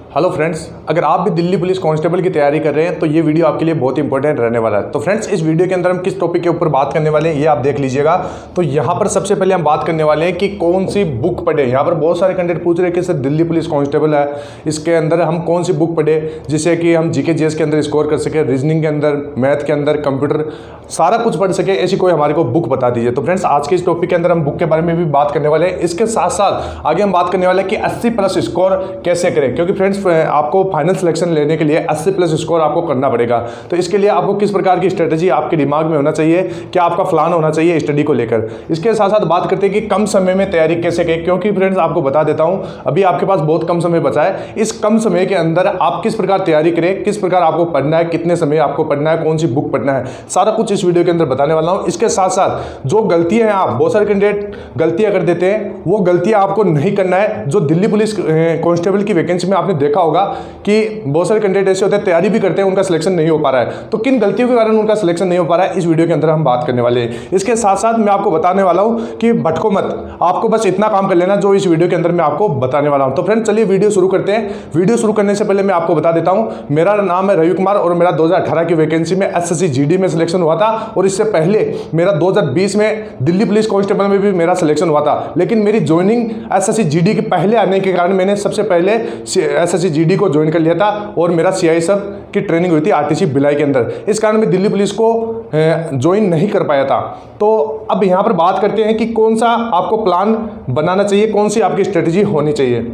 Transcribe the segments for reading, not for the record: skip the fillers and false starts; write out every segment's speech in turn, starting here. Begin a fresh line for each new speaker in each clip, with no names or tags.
Hello friends, अगर आप भी दिल्ली पुलिस कांस्टेबल की तैयारी कर रहे हैं तो ये वीडियो आपके लिए बहुत इंपॉर्टेंट रहने वाला है। तो फ्रेंड्स, इस वीडियो के अंदर हम किस टॉपिक के ऊपर बात करने वाले हैं ये आप देख लीजिएगा। तो यहाँ पर सबसे पहले हम बात करने वाले हैं कि कौन सी बुक पढ़े। यहाँ पर बहुत सारे कैंडिडेट पूछ रहे हैं कि सर दिल्ली पुलिस कांस्टेबल है, इसके अंदर हम कौन सी बुक पढ़े जिससे कि हम जीके जीएस के अंदर स्कोर कर सके, रीजनिंग के अंदर, मैथ के अंदर, कंप्यूटर सारा कुछ पढ़ सके, ऐसी कोई हमारे को बुक बता दीजिए। तो फ्रेंड्स, आज के इस टॉपिक के अंदर हम बुक के बारे में भी बात करने वाले हैं। इसके साथ साथ आगे हम बात करने वाले हैं कि 80+ स्कोर कैसे करें, क्योंकि फ्रेंड्स आपको फाइनल सिलेक्शन लेने के लिए 80+ स्कोर आपको करना पड़ेगा। तो इसके लिए आपको किस प्रकार की स्ट्रेटजी आपके दिमाग में होना चाहिए, क्या आपका प्लान होना चाहिए स्टडी को लेकर। इसके साथ साथ बात करते हैं कि कम समय में तैयारी कैसे करें, क्योंकि फ्रेंड्स आपको बता देता हूं अभी आपके पास बहुत कम समय बचा है। इस कम समय के अंदर आप किस प्रकार तैयारी करें, किस प्रकार आपको पढ़ना है, कितने समय आपको पढ़ना है, कौन सी बुक पढ़ना है, सारा कुछ इस वीडियो के अंदर बताने वाला हूं। इसके साथ साथ जो गलतियां हैं, आप बहुत सारे कैंडिडेट गलतियां कर देते हैं, वो गलतियां आपको नहीं करना है। जो दिल्ली पुलिस कांस्टेबल की वैकेंसी में आपने देखा होगा कि बहुत सारे कैंडिडेट ऐसे होते हैं तैयारी भी करते हैं, उनका सिलेक्शन नहीं हो पा रहा है। तो किन गलतियों के कारण उनका सिलेक्शन नहीं हो पा रहा है, इस वीडियो के अंदर हम बात करने वाले हैं। इसके साथ साथ मैं आपको बताने वाला हूं कि भटको मत, आपको बस इतना काम कर लेना जो इस वीडियो के अंदर मैं आपको बताने वाला हूं। तो फ्रेंड्स, चलिए वीडियो शुरू करते हैं। वीडियो शुरू करने से पहले मैं आपको बता देता हूं, मेरा नाम है रवि कुमार और मेरा 2018 की वैकेंसी में एसएससी जीडी में सिलेक्शन हुआ था, और इससे पहले मेरा 2020 में दिल्ली पुलिस कांस्टेबल में भी मेरा सिलेक्शन हुआ था। लेकिन मेरी ज्वाइनिंग एसएससी जीडी के पहले आने के कारण मैंने सबसे पहले एसएससी जीडी को ज्वाइन कर लिया था, और मेरा सीआई सब की ट्रेनिंग हुई थी आरटीसी भिलाई के अंदर। इस कारण मैं दिल्ली पुलिस को ज्वाइन नहीं कर पाया था। तो अब यहाँ पर बात करते हैं कि कौन सा आपको प्लान बनाना चाहिए, कौन सी आपकी स्ट्रेटजी होनी चाहिए।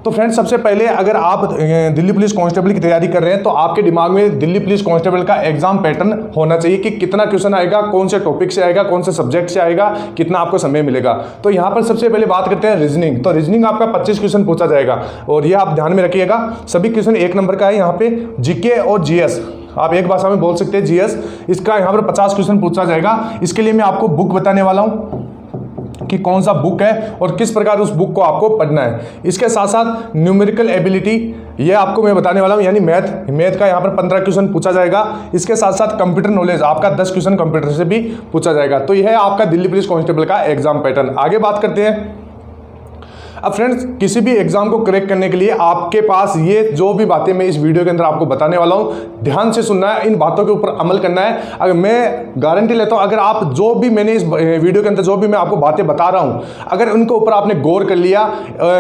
तो फ्रेंड्स, सबसे पहले अगर आप दिल्ली पुलिस कांस्टेबल की तैयारी कर रहे हैं तो आपके दिमाग में दिल्ली पुलिस कांस्टेबल का एग्जाम पैटर्न होना चाहिए कि कितना क्वेश्चन आएगा, कौन से टॉपिक से आएगा, कौन से सब्जेक्ट से आएगा, कितना आपको समय मिलेगा। तो यहाँ पर सबसे पहले बात करते हैं रीजनिंग। तो रीजनिंग आपका 25 क्वेश्चन पूछा जाएगा, और ये आप ध्यान में रखिएगा, सभी क्वेश्चन 1 नंबर का है। यहाँ पे जीके और जीएस, आप एक भाषा में बोल सकते हैं जीएस, इसका यहाँ पर 50 क्वेश्चन पूछा जाएगा। इसके लिए मैं आपको बुक बताने वाला हूँ कि कौन सा बुक है और किस प्रकार उस बुक को आपको पढ़ना है। इसके साथ साथ न्यूमेरिकल एबिलिटी, ये आपको मैं बताने वाला हूं, यानी मैथ का यहाँ पर 15 क्वेश्चन पूछा जाएगा। इसके साथ साथ कंप्यूटर नॉलेज आपका 10 क्वेश्चन कंप्यूटर से भी पूछा जाएगा। तो यह है आपका दिल्ली पुलिस कांस्टेबल का एग्जाम पैटर्न। आगे बात करते हैं। अब फ्रेंड्स, किसी भी एग्जाम को क्रैक करने के लिए आपके पास ये जो भी बातें मैं इस वीडियो के अंदर आपको बताने वाला हूं, ध्यान से सुनना है, इन बातों के ऊपर अमल करना है। अगर मैं गारंटी लेता हूं, अगर आप जो भी मैंने इस वीडियो के अंदर जो भी मैं आपको बातें बता रहा हूं, अगर उनके ऊपर आपने गौर कर लिया,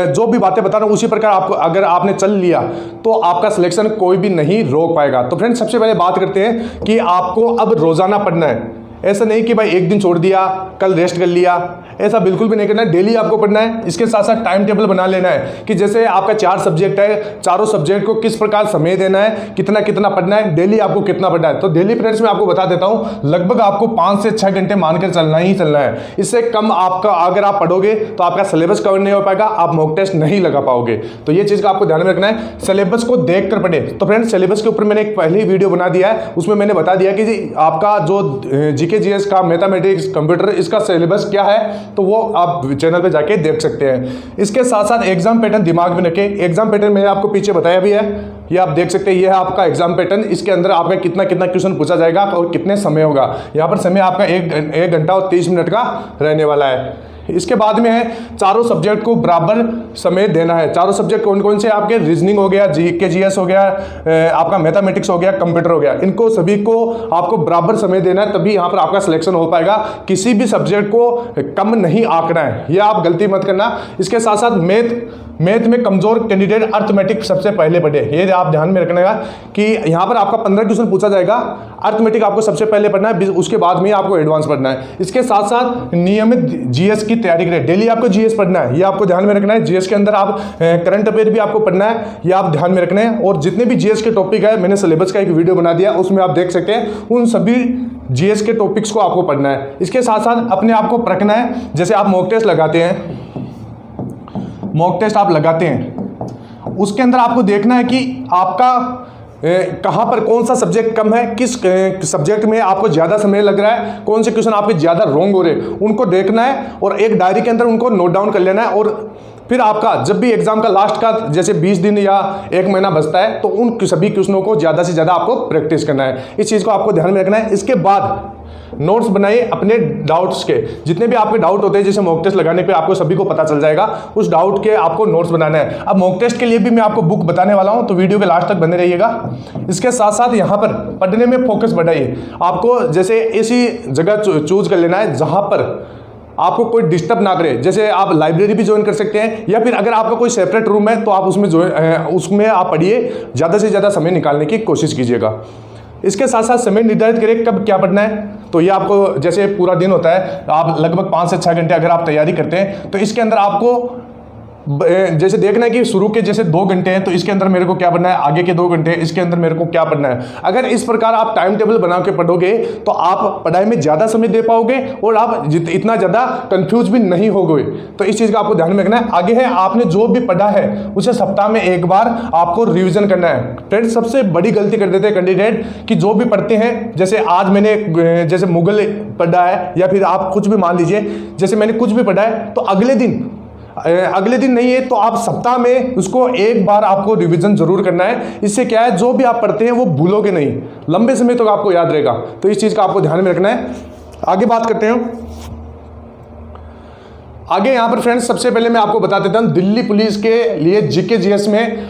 जो भी बातें बता रहा हूं उसी प्रकार आपको अगर आपने चल लिया, तो आपका सिलेक्शन कोई भी नहीं रोक पाएगा। तो फ्रेंड्स, सबसे पहले बात करते हैं कि आपको अब रोजाना पढ़ना है। ऐसा नहीं कि भाई एक दिन छोड़ दिया, कल रेस्ट कर लिया, ऐसा बिल्कुल भी नहीं करना है। डेली आपको पढ़ना है। इसके साथ साथ टाइम टेबल बना लेना है कि जैसे आपका 4 सब्जेक्ट है, चारों सब्जेक्ट को किस प्रकार समय देना है, कितना कितना पढ़ना है, डेली आपको कितना पढ़ना है। तो डेली फ्रेंड्स मैं आपको बता देता हूं, लगभग आपको 5 से 6 घंटे मानकर चलना ही चलना है। इससे कम आपका अगर आप पढ़ोगे तो आपका सिलेबस कवर नहीं हो पाएगा, आप मॉक टेस्ट नहीं लगा पाओगे। तो ये चीज का आपको ध्यान में रखना है, सिलेबस को देख कर पढ़े। तो फ्रेंड्स, सिलेबस के ऊपर मैंने एक पहले ही वीडियो बना दिया है, उसमें मैंने बता दिया कि आपका जो जीके जीएस का, मैथमेटिक्स, कंप्यूटर, इसका सिलेबस क्या है, तो वो आप चैनल पे जाके देख सकते हैं। इसके साथ साथ एग्जाम पैटर्न दिमाग में रखें। एग्जाम पैटर्न मैंने आपको पीछे बताया भी है, ये आप देख सकते हैं। ये है आपका एग्जाम पैटर्न। इसके अंदर आपका कितना कितना क्वेश्चन पूछा जाएगा और कितने समय होगा। यहाँ पर समय आपका 1 घंटा और 30 मिनट का रहने वाला है। इसके बाद में है, चारों सब्जेक्ट को बराबर समय देना है। चारों सब्जेक्ट कौन कौन से आपके, रीजनिंग हो गया, जीके जीएस हो गया, आपका मैथमेटिक्स हो गया, कंप्यूटर हो गया, इनको सभी को आपको बराबर समय देना है, तभी यहाँ पर आपका सिलेक्शन हो पाएगा। किसी भी सब्जेक्ट को कम नहीं आंकना है, यह आप गलती मत करना। इसके साथ साथ मैथ में कमजोर कैंडिडेट अर्थमेटिक सबसे पहले पढ़े, ये आप ध्यान में रखना कि यहाँ पर आपका 15 क्वेश्चन पूछा जाएगा, अर्थमेटिक आपको सबसे पहले पढ़ना है, उसके बाद में आपको एडवांस पढ़ना है। इसके साथ साथ नियमित जीएस की तैयारी करें, डेली आपको जीएस पढ़ना है, ये आपको ध्यान में रखना है। जीएस के अंदर आप करंट अफेयर भी आपको पढ़ना है, ये आप ध्यान में रखना है। और जितने भी जीएस के टॉपिक है, मैंने सिलेबस का एक वीडियो बना दिया, उसमें आप देख सकते हैं, उन सभी जीएस के टॉपिक्स को आपको पढ़ना है। इसके साथ साथ अपने आप को परखना है। जैसे आप मॉक टेस्ट लगाते हैं, मॉक टेस्ट आप लगाते हैं, उसके अंदर आपको देखना है कि आपका कहाँ पर कौन सा सब्जेक्ट कम है, किस सब्जेक्ट में आपको ज़्यादा समय लग रहा है, कौन से क्वेश्चन आपके ज़्यादा रॉन्ग हो रहे हैं, उनको देखना है और एक डायरी के अंदर उनको नोट डाउन कर लेना है। और फिर आपका जब भी एग्जाम का लास्ट का जैसे 20 दिन या 1 महीना बचता है तो उन सभी क्वेश्चनों को ज़्यादा से ज़्यादा आपको प्रैक्टिस करना है। इस चीज़ को आपको ध्यान में रखना है। इसके बाद नोट्स बनाइए अपने डाउट्स के, जितने भी आपके डाउट होते हैं जैसे मॉक टेस्ट लगाने पे आपको सभी को पता चल जाएगा, उस डाउट के आपको नोट्स बनाना है। अब मॉक टेस्ट के लिए भी मैं आपको बुक बताने वाला हूं, तो वीडियो के लास्ट तक बने रहिएगा। इसके साथ साथ यहां पर पढ़ने में फोकस बढ़ाइए। आपको जैसे ऐसी जगह चूज कर लेना है जहां पर आपको कोई डिस्टर्ब ना करे। जैसे आप लाइब्रेरी भी ज्वाइन कर सकते हैं, या फिर अगर आपका कोई सेपरेट रूम है तो आप उसमें आप पढ़िए, ज़्यादा से ज़्यादा समय निकालने की कोशिश कीजिएगा। इसके साथ साथ समय निर्धारित करें कब क्या पढ़ना है। तो ये आपको जैसे पूरा दिन होता है, आप लगभग 5 से 6 घंटे अगर आप तैयारी करते हैं तो इसके अंदर आपको जैसे देखना है कि शुरू के जैसे 2 घंटे हैं तो इसके अंदर मेरे को क्या पढ़ना है, आगे के 2 घंटे इसके अंदर मेरे को क्या पढ़ना है। अगर इस प्रकार आप टाइम टेबल बना के पढ़ोगे तो आप पढ़ाई में ज़्यादा समय दे पाओगे और आप इतना ज़्यादा कंफ्यूज भी नहीं होगे। तो इस चीज़ का आपको ध्यान में रखना है। आगे है आपने जो भी पढ़ा है उसे सप्ताह में 1 बार आपको रिविजन करना है। फ्रेंड्स, सबसे बड़ी गलती कर देते हैं कैंडिडेट कि जो भी पढ़ते हैं, जैसे आज मैंने जैसे मुगल पढ़ा है या फिर आप कुछ भी मान लीजिए, जैसे मैंने कुछ भी पढ़ा है तो अगले दिन नहीं है तो आप सप्ताह में उसको 1 बार आपको रिवीजन जरूर करना है। इससे क्या है, जो भी आप पढ़ते हैं वो भूलोगे नहीं, लंबे समय तक आपको याद रहेगा। तो इस चीज का आपको ध्यान में रखना है। आगे बात करते हैं। आगे यहां पर फ्रेंड्स सबसे पहले मैं आपको बता देता हूं दिल्ली पुलिस के लिए जीके जीएस में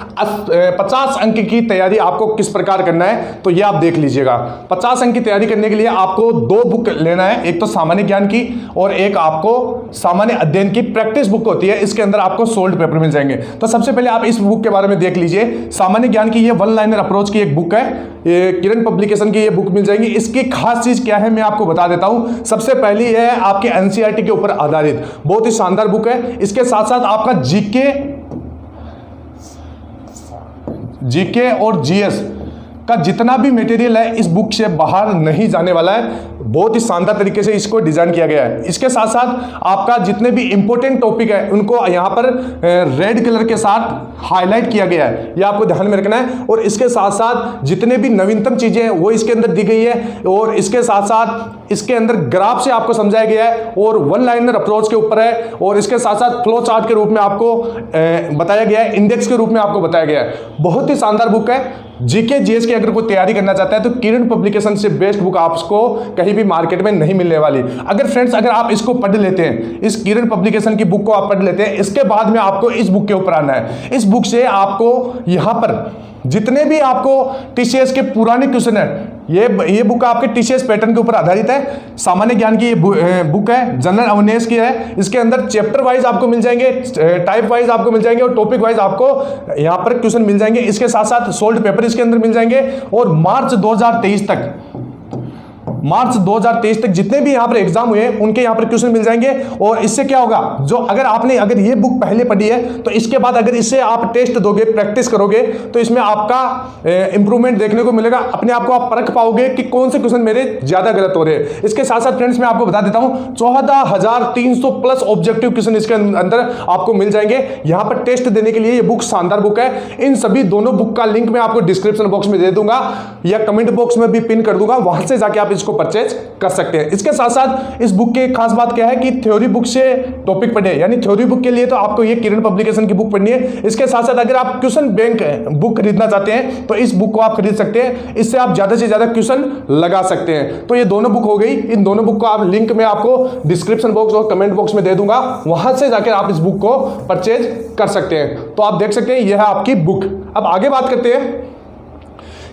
50 अंक की तैयारी आपको किस प्रकार करना है, तो ये आप देख लीजिएगा। 50 अंक की तैयारी करने के लिए आपको 2 बुक लेना है, एक तो सामान्य ज्ञान की और एक आपको सामान्य अध्ययन की प्रैक्टिस बुक होती है। इसके अंदर आपको सोल्ड पेपर मिल जाएंगे। तो सबसे पहले आप इस बुक के बारे में देख लीजिए। सामान्य ज्ञान की ये 1 लाइनर अप्रोच की एक बुक है, किरण पब्लिकेशन की ये बुक मिल जाएंगी। इसकी खास चीज क्या है मैं आपको बता देता हूं। सबसे पहली है आपके एनसीईआरटी के ऊपर आधारित, बहुत ही शानदार बुक है। इसके साथ साथ आपका जीके और जीएस का जितना भी मटेरियल है इस बुक से बाहर नहीं जाने वाला है। बहुत ही शानदार तरीके से इसको डिजाइन किया गया है। इसके साथ साथ आपका जितने भी इंपॉर्टेंट टॉपिक है उनको यहां पर रेड कलर के साथ हाईलाइट किया गया है, ये आपको ध्यान में रखना है। और इसके साथ साथ जितने भी नवीनतम चीजें हैं वो इसके अंदर दी गई है, और इसके साथ साथ इसके अंदर ग्राफ से आपको समझाया गया है और 1 लाइनर अप्रोच के ऊपर है, और इसके साथ साथ फ्लो चार्ट के रूप में आपको बताया गया है, इंडेक्स के रूप में आपको बताया गया है। बहुत ही शानदार बुक है। जीके जीएस की अगर कोई तैयारी करना चाहता है तो किरण पब्लिकेशन से बेस्ट बुक आपको कहीं भी मार्केट में नहीं मिलने वाली। अगर आप इसको पढ़ लेते हैं, इस किरण पब्लिकेशन की बुक को आप पढ़ लेते हैं, इसके बाद में आपको इस बुक के ऊपर आना है। इस बुक से आपको यहां पर जितने भी आपको टीसीएस के पुराने क्वेश्चन है, ये बुक आपके टीसीएस पैटर्न के ऊपर आधारित है। सामान्य ज्ञान की ये बुक है, जनरल अवेयरनेस की है। इसके अंदर चैप्टर वाइज आपको मिल जाएंगे, टाइप वाइज आपको मिल जाएंगे और टॉपिक वाइज आपको यहां पर क्वेश्चन मिल जाएंगे। इसके साथ साथ सोल्ड पेपर इसके अंदर मिल जाएंगे। और मार्च 2023 तक जितने भी यहां पर एग्जाम हुए उनके यहां पर क्वेश्चन मिल जाएंगे। और इससे क्या होगा, जो अगर ये बुक पहले पढ़ी है तो इसके बाद अगर इससे आप टेस्ट दोगे, प्रैक्टिस करोगे, तो इसमें आपका इंप्रूवमेंट देखने को मिलेगा। अपने आप को आप परख पाओगे कि कौन से क्वेश्चन मेरे ज्यादा गलत हो रहे हैं। इसके साथ साथ फ्रेंड्स मैं आपको बता देता हूं 14,300 प्लस ऑब्जेक्टिव क्वेश्चन इसके अंदर आपको मिल जाएंगे। यहां पर टेस्ट देने के लिए ये बुक शानदार बुक है। इन सभी दोनों बुक का लिंक मैं आपको डिस्क्रिप्शन बॉक्स में दे दूंगा या कमेंट बॉक्स में भी पिन कर दूंगा, वहां से जाके आप इसको परचेज कर सकते हैं। इसके साथ साथ इस बुक की खास बात क्या है कि थ्योरी बुक से टॉपिक पढ़े, यानी थ्योरी बुक के लिए तो आपको ये किरण पब्लिकेशन की बुक पढ़नी है। इसके साथ साथ अगर आप क्वेश्चन बैंक बुक खरीदना चाहते हैं तो इस बुक को आप खरीद सकते हैं। इससे आप ज्यादा से ज्यादा क्वेश्चन लगा सकते हैं। तो ये दोनों बुक हो गई। इन दोनों बुक को आप लिंक में आपको डिस्क्रिप्शन बॉक्स और कमेंट बॉक्स में दे दूंगा, वहां से जाकर आप इस बुक को परचेज कर सकते हैं। तो आप देख सकते हैं यह है आपकी बुक। अब आगे बात करते हैं।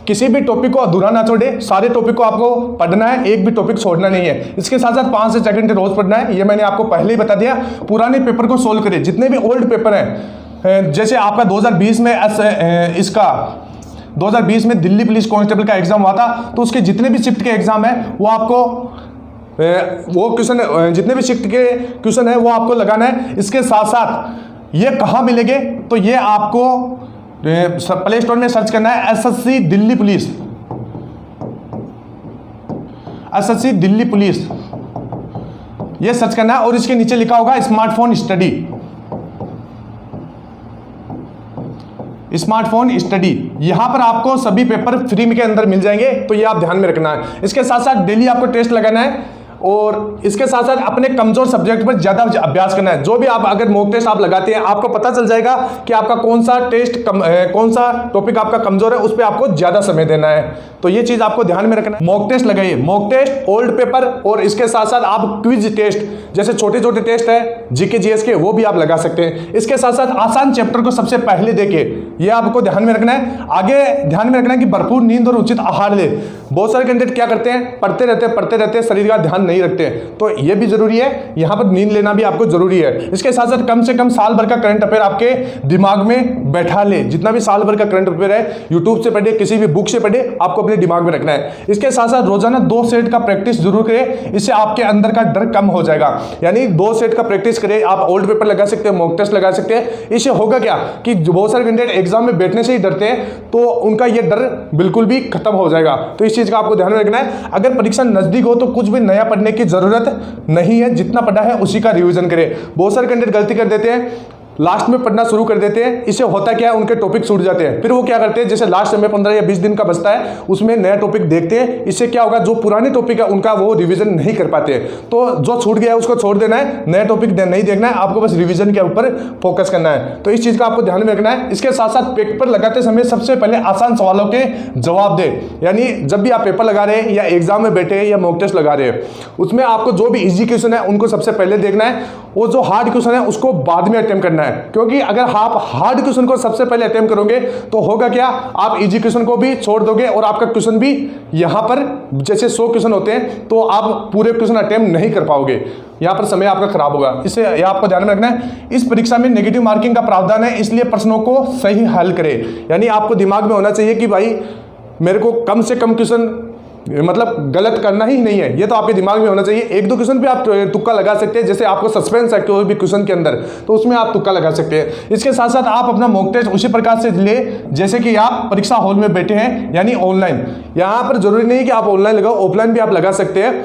किसी भी टॉपिक को अधूरा ना छोड़े, सारे टॉपिक को आपको पढ़ना है, एक भी टॉपिक छोड़ना नहीं है। इसके साथ साथ 5 से 6 घंटे रोज पढ़ना है, ये मैंने आपको पहले ही बता दिया। पुराने पेपर को सोल्व करें, जितने भी ओल्ड पेपर हैं, जैसे आपका 2020 में 2020 में दिल्ली पुलिस कांस्टेबल का एग्जाम हुआ था, तो उसके जितने भी शिफ्ट के एग्जाम है वो आपको वो क्वेश्चन, जितने भी शिफ्ट के क्वेश्चन है वो आपको लगाना है। इसके साथ साथ ये कहाँ मिलेंगे, तो ये आपको प्ले स्टोर में सर्च करना है SSC Delhi police, SSC Delhi police, ये सर्च करना है। और इसके नीचे लिखा होगा स्मार्टफोन स्टडी, स्मार्टफोन स्टडी। यहां पर आपको सभी पेपर फ्री के अंदर मिल जाएंगे, तो ये आप ध्यान में रखना है। इसके साथ साथ डेली आपको टेस्ट लगाना है और इसके साथ साथ अपने कमजोर सब्जेक्ट पर ज्यादा अभ्यास करना है। जो भी आप अगर मॉक टेस्ट आप लगाते हैं, आपको पता चल जाएगा कि आपका कौन सा कौन सा टॉपिक आपका कमजोर है, उस पर आपको ज्यादा समय देना है। तो ये चीज आपको ध्यान में रखना है। मॉक टेस्ट लगाइए, मॉक टेस्ट, ओल्ड पेपर, और इसके साथ साथ आप क्विज टेस्ट, जैसे छोटे छोटे टेस्ट है जीके जीएस के, वो भी आप लगा सकते हैं। इसके साथ साथ आसान चैप्टर को सबसे पहले देके, ये आपको ध्यान में रखना है। आगे ध्यान में रखना है कि भरपूर नींद और उचित आहार ले। बहुत सारे कैंडिडेट क्या करते हैं, पढ़ते रहते हैं, शरीर का ध्यान नहीं रखते, तो ये भी जरूरी है। यहां पर नींद लेना भी आपको जरूरी है। इसके साथ साथ कम से कम साल भर का करंट अफेयर आपके दिमाग में बैठा ले। जितना भी साल भर का करंट अफेयर है, यूट्यूब से पढ़े, किसी भी बुक से पढ़े, आपको अपने दिमाग में रखना है। इसके साथ साथ रोजाना 2 सेट का प्रैक्टिस जरूर करें, इससे आपके अंदर का डर कम हो जाएगा। यानी 2 सेट का प्रैक्टिस करें। आप ओल्ड पेपर लगा सकते हैं, मॉक टेस्ट लगा सकते हैं। इससे होगा क्या कि बहुत सारे कैंडिडेट एग्जाम में बैठने से ही डरते हैं, तो उनका ये डर बिल्कुल भी खत्म हो जाएगा। तो इस चीज का आपको ध्यान में रखना है। अगर परीक्षा नजदीक हो तो कुछ भी नया पढ़ने की जरूरत नहीं है, जितना पढ़ा है उसी का रिवीजन करें। बहुत सारे कैंडिडेट गलती कर देते हैं, लास्ट में पढ़ना शुरू कर देते हैं। इससे होता क्या है, उनके टॉपिक छूट जाते हैं। फिर वो क्या करते हैं, जैसे लास्ट में 15 या 20 दिन का बचता है, उसमें नया टॉपिक देखते हैं। इससे क्या होगा, जो पुराने टॉपिक है उनका वो रिवीजन नहीं कर पाते। तो जो छूट गया है उसको छोड़ देना है, नया टॉपिक नहीं देखना है, आपको बस रिवीजन के ऊपर फोकस करना है। तो इस चीज का आपको ध्यान में रखना है। इसके साथ साथ पेपर लगाते समय सबसे पहले आसान सवालों के जवाब दे। यानी जब भी आप पेपर लगा रहे हैं या एग्जाम में बैठे हैं या मॉक टेस्ट लगा रहे हैं, उसमें आपको जो भी इजी क्वेश्चन है उनको सबसे पहले देखना है, वो जो हार्ड क्वेश्चन है उसको बाद में अटेम्प्ट करना है। क्योंकि अगर आप हार्ड क्वेश्चन को सबसे पहले अटेम्प्ट करोगे तो होगा क्या, आप इजी क्वेश्चन को भी छोड़ दोगे और आपका क्वेश्चन भी यहां पर जैसे 100 क्वेश्चन होते हैं तो आप पूरे क्वेश्चन अटेम्प्ट नहीं कर पाओगे, यहां पर समय आपका खराब होगा। इससे यह आपको ध्यान में रखना है। इस परीक्षा में नेगेटिव मार्किंग का प्रावधान है, इसलिए प्रश्नों को सही हल करें। यानी आपको दिमाग में होना चाहिए कि भाई मेरे को कम से कम क्वेश्चन मतलब गलत करना ही नहीं है, ये तो आपके दिमाग में होना चाहिए। 1-2 क्वेश्चन पे आप तुक्का लगा सकते हैं, जैसे आपको सस्पेंस है कोई भी क्वेश्चन के अंदर, तो उसमें आप तुक्का लगा सकते हैं। इसके साथ साथ आप अपना मॉक टेस्ट उसी प्रकार से ले जैसे कि आप परीक्षा हॉल में बैठे हैं, यानी ऑनलाइन। यहाँ पर जरूरी नहीं कि आप ऑनलाइन लगाओ, ऑफलाइन भी आप लगा सकते हैं,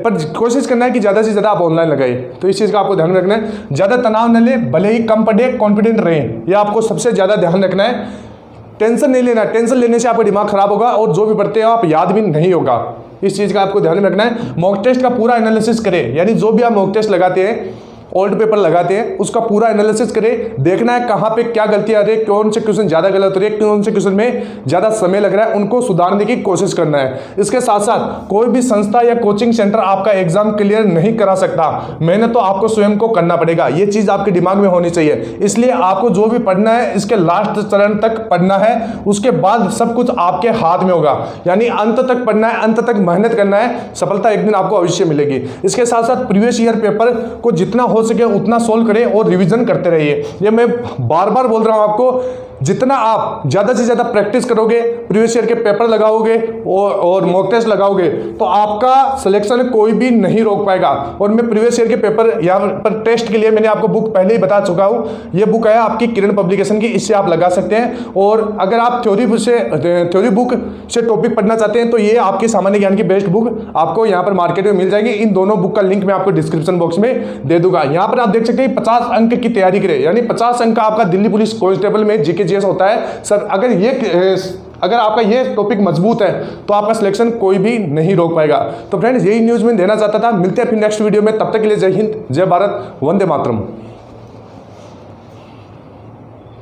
पर कोशिश करना है कि ज़्यादा से ज़्यादा आप ऑनलाइन लगाइए। तो इस चीज़ का आपको ध्यान में रखना है। ज़्यादा तनाव न ले, भले ही कम पढ़े, कॉन्फिडेंट रहें, यह आपको सबसे ज़्यादा ध्यान रखना है। टेंशन नहीं लेना, टेंशन लेने से आपका दिमाग खराब होगा और जो भी पढ़ते हो आप याद भी नहीं होगा। इस चीज़ का आपको ध्यान में रखना है। मॉक टेस्ट का पूरा एनालिसिस करें, यानी जो भी आप मॉक टेस्ट लगाते हैं, ओल्ड पेपर लगाते हैं, उसका पूरा एनालिसिस करें। देखना है कहाँ पे क्या गलती आ रही है, कौन से क्वेश्चन ज़्यादा गलत हो रही है, कौन से क्वेश्चन में ज़्यादा समय लग रहा है, उनको सुधारने की कोशिश करना है। इसके साथ साथ कोई भी संस्था या कोचिंग सेंटर आपका एग्जाम क्लियर नहीं करा सकता, मेहनत तो आपको स्वयं को करना पड़ेगा। ये चीज़ आपके दिमाग में होनी चाहिए। इसलिए आपको जो भी पढ़ना है इसके लास्ट चरण तक पढ़ना है, उसके बाद सब कुछ आपके हाथ में होगा। यानी अंत तक पढ़ना है, अंत तक मेहनत करना है, सफलता एक दिन आपको अवश्य मिलेगी। इसके साथ साथ प्रीवियस ईयर पेपर को जितना हो सके उतना सोल्व करें और रिवीजन करते रहिए। ये मैं बार बार बोल रहा हूं आपको, जितना आप ज़्यादा से ज़्यादा प्रैक्टिस करोगे, प्रीवियस ईयर के पेपर लगाओगे और मॉक टेस्ट लगाओगे, तो आपका सिलेक्शन कोई भी नहीं रोक पाएगा। और मैं प्रीवियस ईयर के पेपर यहाँ पर टेस्ट के लिए मैंने आपको बुक पहले ही बता चुका हूँ। ये बुक है आपकी किरण पब्लिकेशन की, इससे आप लगा सकते हैं। और अगर आप थ्योरी बुक से टॉपिक पढ़ना चाहते हैं तो ये आपकी सामान्य ज्ञान की बेस्ट बुक आपको यहाँ पर मार्केट में मिल जाएगी। इन दोनों बुक का लिंक मैं आपको डिस्क्रिप्शन बॉक्स में दे दूंगा। यहाँ पर आप देख सकते हैं 50 अंक की तैयारी करें, यानी 50 अंक का आपका दिल्ली पुलिस कांस्टेबल में जीके जीएस होता है सर। अगर आपका ये टॉपिक मजबूत है तो आपका सिलेक्शन कोई भी नहीं रोक पाएगा। तो फ्रेंड्स, यही न्यूज़ मैं देना चाहता था। मिलते हैं फिर नेक्स्ट वीडियो में, तब तक के लिए जय हिंद, जय भारत, वंदे मातरम।